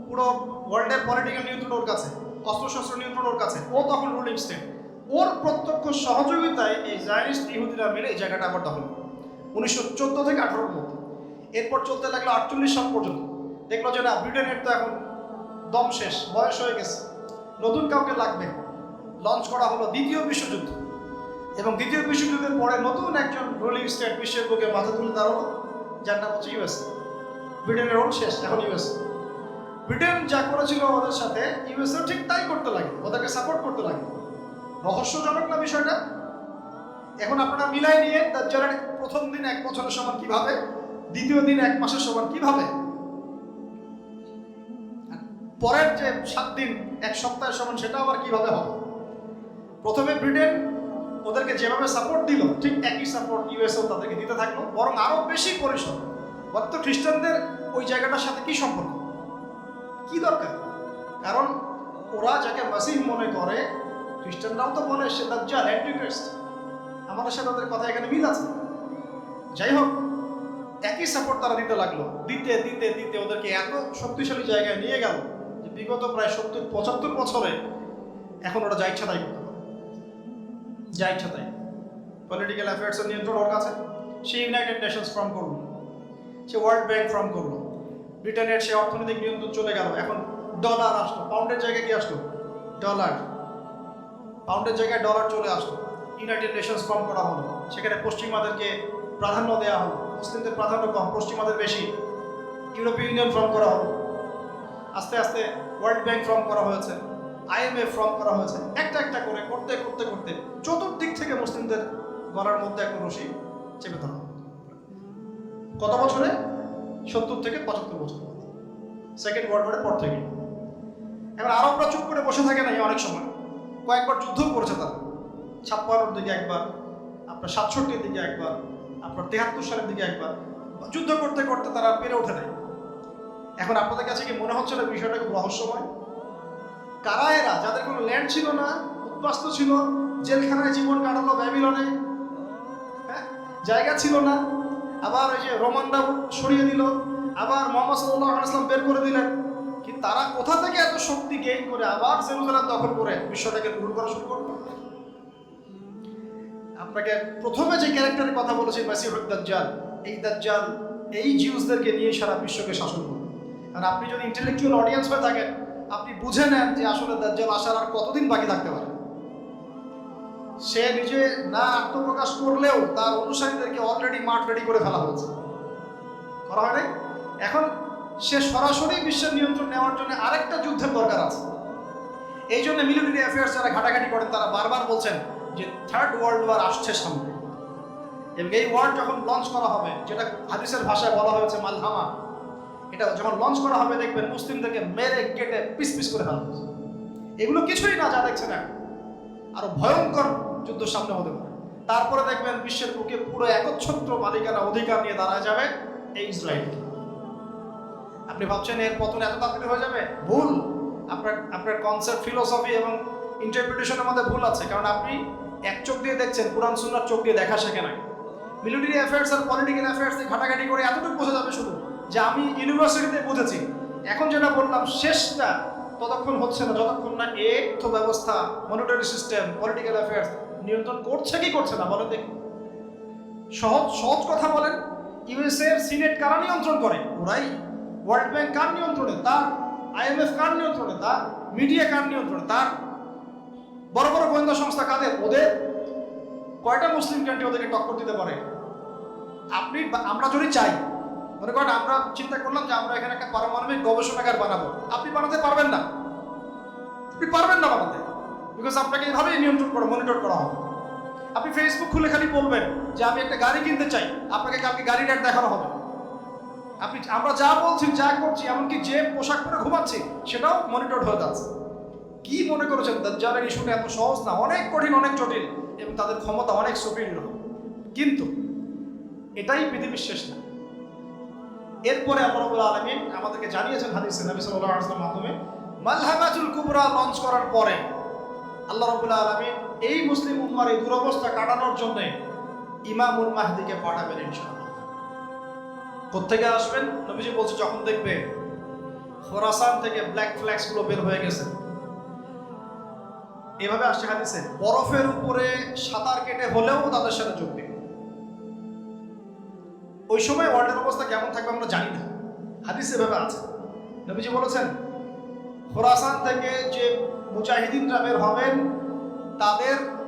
পুরো ওয়ার্ল্ডের পলিটিক্যাল নিয়ন্ত্রণ ওর কাছে, অস্ত্রশস্ত্র নিয়ন্ত্রণ ওর কাছে। ও তখন রুলিং স্টেট। ওর প্রত্যক্ষ সহযোগিতায় এই জায়নিস্ট ইহুদিরা মিলে এই জায়গাটা আবার দখল করে 1914 থেকে 18 মধ্যে। এরপর চলতে লাগলো 48 সাল পর্যন্ত। দেখলো যে না, ব্রিটেনের তো এখন দম শেষ, বয়স হয়ে গেছে, নতুন কাউকে লাগবে। লঞ্চ করা হলো দ্বিতীয় বিশ্বযুদ্ধ এবং দ্বিতীয় বিশ্বযুদ্ধের পরে নতুন একজন রুলিং স্টেট বিশ্বের বুকে মাথা তুলে দাঁড়ালো, যার নাম হচ্ছে ইউএস। ব্রিটেনের রোল শেষ, এখন ইউএস। ব্রিটেন যা করেছিল ওদের সাথে ইউএসও ঠিক তাই করতে লাগে, ওদেরকে সাপোর্ট করতে লাগে। রহস্যজনক না বিষয়টা? এখন আপনারা মিলাই নিয়ে দাজ্জালের প্রথম দিন 1 বছরের সমান কিভাবে, দ্বিতীয় দিন 1 মাসের সমান কিভাবে, পরের যে 7 দিন 1 সপ্তাহের সমান সেটা আবার কিভাবে হবে। প্রথমে ব্রিটেন ওদেরকে যেভাবে সাপোর্ট দিল ঠিক একই সাপোর্ট ইউএসও তাদেরকে দিতে থাকলো, বরং আরো বেশি পরিসর। বলতো খ্রিস্টানদের ওই জায়গাটার সাথে কি সম্পর্ক, কি দরকার? কারণ ওরা যাকে মাসিহ মনে করে, খ্রিস্টানরাও তো বলে সে দাজ্জাল, অ্যান্টিক্রাইস্ট। আমাদের সাথে তাদের কথা এখানে মিল আছে। যাই হোক, একই সাপোর্ট তারা দিতে লাগলো। দিতে ওদেরকে এত শক্তিশালী জায়গায় নিয়ে গেল যে বিগত প্রায় 70-75 বছরে এখন ওরা যা ইচ্ছা তাই করতে পারে। যা ইচ্ছা তাই, পলিটিক্যাল অ্যাফেয়ার্সের নিয়ন্ত্রণ ওর কাছে। সে ইউনাইটেড নেশনস ফর্ম করলো, সে ওয়ার্ল্ড ব্যাংক ফর্ম করলো, ব্রিটেনের সে অর্থনৈতিক নিয়ন্ত্রণ চলে গেল। এখন ডলার আসলো, পাউন্ডের জায়গায় কি আসলো? ডলার। পাউন্ডের জায়গায় ডলার চলে আসলো। ইউনাইটেড নেশনস ফর্ম করা হলো, সেখানে পশ্চিমাদেরকে প্রাধান্য দেওয়া হলো, মুসলিমদের প্রাধান্য কম, পশ্চিমাদের বেশি। ইউরোপীয় ইউনিয়ন ফর্ম করা হলো, আস্তে আস্তে ওয়ার্ল্ড ব্যাংক ফর্ম করা হয়েছে, IMF ফর্ম করা হয়েছে। একটা একটা করে করতে করতে করতে চতুর্দিক থেকে মুসলিমদের গলার মধ্যে একটা রশি চেপে ধরা হলো। কত বছরে? 70 থেকে 75 বছর, সেকেন্ড ওয়ার্ল্ড ওয়ারের পর থেকে। এবার আরবরা চুপ করে বসে থাকে নাই, অনেক সময় কয়েকবার যুদ্ধও করেছে তারা। 56-র দিকে একবার, আপনার 67-র দিকে একবার, আপনার 73 সালের দিকে একবার। যুদ্ধ করতে করতে তারা পেরে ওঠে নাই। এখন আপনাদের কাছে কি মনে হচ্ছে না বিষয়টা খুব রহস্যময়? কারা এরা, যাদের কোনো ল্যান্ড ছিল না, উদ্বাস্তু ছিল, জেলখানায় জীবন কাটালো ব্যাবিলনে, হ্যাঁ, জায়গা ছিল না, আবার ওই যে রোমানরা সরিয়ে দিল, আবার মুহাম্মদ সাল্লাল্লাহু আলাইহি ওয়াসাল্লাম বের করে দিলেন। কি তারা কোথা থেকে এত শক্তি গেইন করে আবার জেরুজালেম দখল করে বিশ্বটাকে দূর করা শুরু করলো? আপনাকে প্রথমে যে ক্যারেক্টারের কথা বলেছি মাসিহুদ দাজ্জাল, এই দাজ্জাল এই জিউসদেরকে নিয়ে সারা বিশ্বকে শাসন করবে। আর আপনি যদি ইন্টেলেকচুয়াল অডিয়েন্স হয়ে থাকেন, আপনি বুঝে নেন যে আসলে দাজ্জাল আসার আর কতদিন বাকি থাকতে পারে। সে নিজে না আত্মপ্রকাশ করলেও তার অনুসারীদেরকে অলরেডি মাঠ রেডি করে ফেলা হয়েছে, করা হয় নাই? এখন সে সরাসরি বিশ্বের নিয়ন্ত্রণ নেওয়ার জন্য আরেকটা যুদ্ধের দরকার আছে। এই জন্য মিলিটারি অ্যাফেয়ার্স যারা ঘাটাঘাটি করেন তারা বারবার বলছেন যে থার্ড ওয়ার্ল্ড ওয়ার আসছে সামনে, এবং এই ওয়ার্ড যখন লঞ্চ করা হবে, যেটা হাদিসের ভাষায় বলা হয়েছে মালহামা, এটা যখন লঞ্চ করা হবে দেখবেন মুসলিমদেরকে মেরে কেটে পিস পিস করে ফেলা হয়েছে। এগুলো কিছুই না যা দেখছেন এখন, আরো ভয়ঙ্কর যুদ্ধ সামনে হতে পারে। তারপরে দেখবেন বিশ্বের বুকে পুরো একচ্ছত্র মালিকানা অধিকার নিয়ে দাঁড়ায় যাবে এই ইসরায়েল। আপনি ভাবছেন এর পতন এত তাড়াতাড়ি হয়ে যাবে? ভুল। আপনার কনসেপ্ট, ফিলোসফি এবং ইন্টারপ্রিটেশনের মধ্যে ভুল আছে। কারণ আপনি এক চোখ দিয়ে দেখছেন, কোরআন সুন্নাহর চোখ দিয়ে দেখা শেখে নাই। মিলিটারি অ্যাফেয়ার্স আর পলিটিক্যাল অ্যাফেয়ার্স দিয়ে ঘাটাঘাটি করে এতটুকু বোঝা যাবে শুধু যে আমি ইউনিভার্সিটিতে বুঝেছি। এখন যেটা বললাম শেষটা ততক্ষণ হচ্ছে না যতক্ষণ না অর্থ ব্যবস্থা, মনিটারি সিস্টেম, পলিটিক্যাল অ্যাফেয়ার্স নিয়ন্ত্রণ করছে কি করছে না বলেন দেখি। সহজ সহজ কথা বলেন, ইউএসএ এর সিনেট কারা নিয়ন্ত্রণ করে? ওরাই। ওয়ার্ল্ড ব্যাংক কার নিয়ন্ত্রণে? তার। IMF কার নিয়ন্ত্রণে? তার। মিডিয়া কার নিয়ন্ত্রণে? তার। বড় বড় গোয়েন্দা সংস্থা কাদের? ওদের। কয়টা মুসলিম কান্ট্রি ওদেরকে টক্কর দিতে পারে? আমরা যদি চাই, মনে করেন আমরা চিন্তা করলাম যে আমরা এখানে একটা পারমাণবিক গবেষণাগার বানাবো, আপনি বানাতে পারবেন না। আপনি পারবেন না বানাতে, বিকজ আপনাকে এইভাবেই নিয়ন্ত্রণ করা, মনিটর করা হবে। আপনি ফেসবুক খুলে খালি বলবেন যে আমি একটা গাড়ি কিনতে চাই, আপনাকে কালকে গাড়ির অ্যাড দেখানো হবে। আমরা যা বলছি, যা করছি, এমনকি যে পোশাক পরে ঘুমাচ্ছি সেটাও মনিটর হয়ে যাচ্ছে। কি মনে করেছেন দাজ্জালের ইস্যুটা এত সহজ না? অনেক কঠিন, অনেক জটিল, এবং তাদের ক্ষমতা অনেক সুপিরিয়র। কিন্তু এটাই পৃথিবীর শেষ না। এরপরে আল্লাহ রাব্বুল আলামিন আমাদেরকে জানিয়েছেন হাদিসে নবী সাল্লাল্লাহু আলাইহি ওয়াসাল্লামের মাধ্যমে, মালহামাতুল কুবরা লঞ্চ করার পরে আল্লাহ রাব্বুল আলামিন এই মুসলিম উম্মার এই দুরবস্থা কাটানোর জন্য ইমামুল মাহদিকে পাঠাবেন ইনশাআল্লাহ। কোত্থেকে আসবেন? নবীজি বলছে যখন দেখবে খোরাসান থেকে ব্ল্যাক ফ্ল্যাক্স গুলো বের হয়ে গেছে। এভাবে আসছে হাদিসে, বরফের উপরে সাঁতার কেটে হলেও তাদের সাথে যোগ দিবে। ওই সময় ওয়ার্ল্ডের অবস্থা কেমন থাকবে আমরা জানি না, হাদিসে এভাবে আছে। নবীজি বলেছেন খোরাসান থেকে যে মুজাহিদিনরা বের হবেন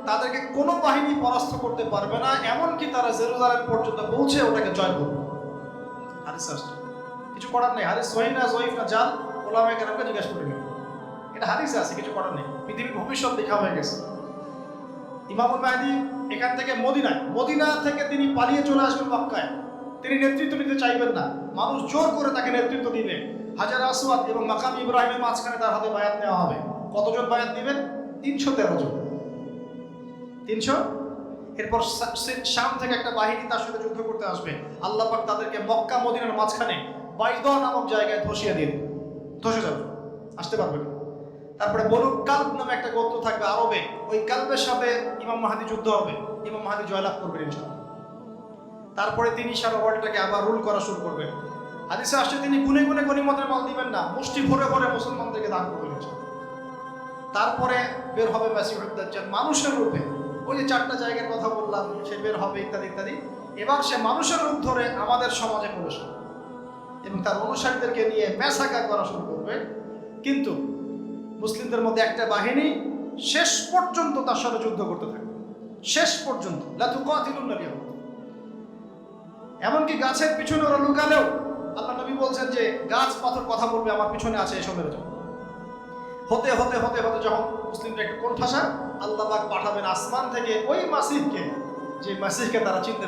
তাদেরকে কোনো বাহিনী পরাস্ত করতে পারবে না, এমনকি তারা জেরুজালেম পর্যন্ত পৌঁছে ওটাকে জয় করবে। হাদিস আসছে, কিছু করার নেই। হাদিস সহিহ না জয়ীফ না জাল, ওলামায়ে কেরামকে জিজ্ঞাসা করে নেবেন। এটা হাদিসে আছে, কিছু করার নেই। পৃথিবীর ভবিষ্যৎ লেখা হয়ে গেছে। ইমামুল মাহদি এখান থেকে মদিনা থেকে তিনি পালিয়ে চলে আসবেন মক্কায়। তিনি নেতৃত্ব নিতে চাইবেন না, মানুষ জোর করে তাকে নেতৃত্ব দিবে। হাজার আসওয়াদ এবং মাকাম ইব্রাহিমের মাঝখানে তার হাতে বায়াত নেওয়া হবে। কতজন বায়াত দিবেন? 313 জন। 300। এরপর শাম থেকে একটা বাহিনী তার সাথে যুদ্ধ করতে আসবে। আল্লাহ পাক তাদেরকে মক্কা মদিনার মাঝখানে বাইদা নামক জায়গায় ধসিয়ে দিন, ধসে যাবে, আসতে পারবে না। তারপরে বনু কালব নামে একটা গোত্র থাকবে আরবে, ওই কালবের সাথে ইমাম মাহদি যুদ্ধ হবে, ইমাম মাহদি জয়লাভ করবেন ইনশাআল্লাহ। তারপরে তিনি সারা ওয়ার্ল্ডটাকে আবার রুল করা শুরু করবেন। হাদিসে আসছে তিনি গুনে গুনে গনিমতের মাল দিবেন না, মুষ্টি ভরে ভরে মুসলমানদেরকে দান করবেন ইনশাআল্লাহ। তারপরে বের হবে মাসিহুদ দাজ্জাল মানুষের রূপে, ওই যে 4টা জায়গার কথা বললাম, সে বের হবে ইত্যাদি ইত্যাদি। এবার সে মানুষের রূপ ধরে আমাদের সমাজে প্রবেশ করবে এবং তার অনুসারীদেরকে নিয়ে মেসাকা করা শুরু করবে। কিন্তু মুসলিমদের মধ্যে একটা বাহিনী শেষ পর্যন্ত তার সাথে যুদ্ধ করতে থাকবে, শেষ পর্যন্ত। লা তুকাতিলুন নবী, এমনকি গাছের পিছনে ওরা লুকালেও আল্লাহ নবী বলছেন যে গাছ পাথর কথা বলবে আমার পিছনে আছে, এসব মেরে যাও। হতে হতে হতে হতে যখন মুসলিমরা একটু কোণঠাসা, আল্লাহ পাক পাঠাবেন আসমান থেকে ওই মাসিহকে, যে মাসিহকে তারা চিনতে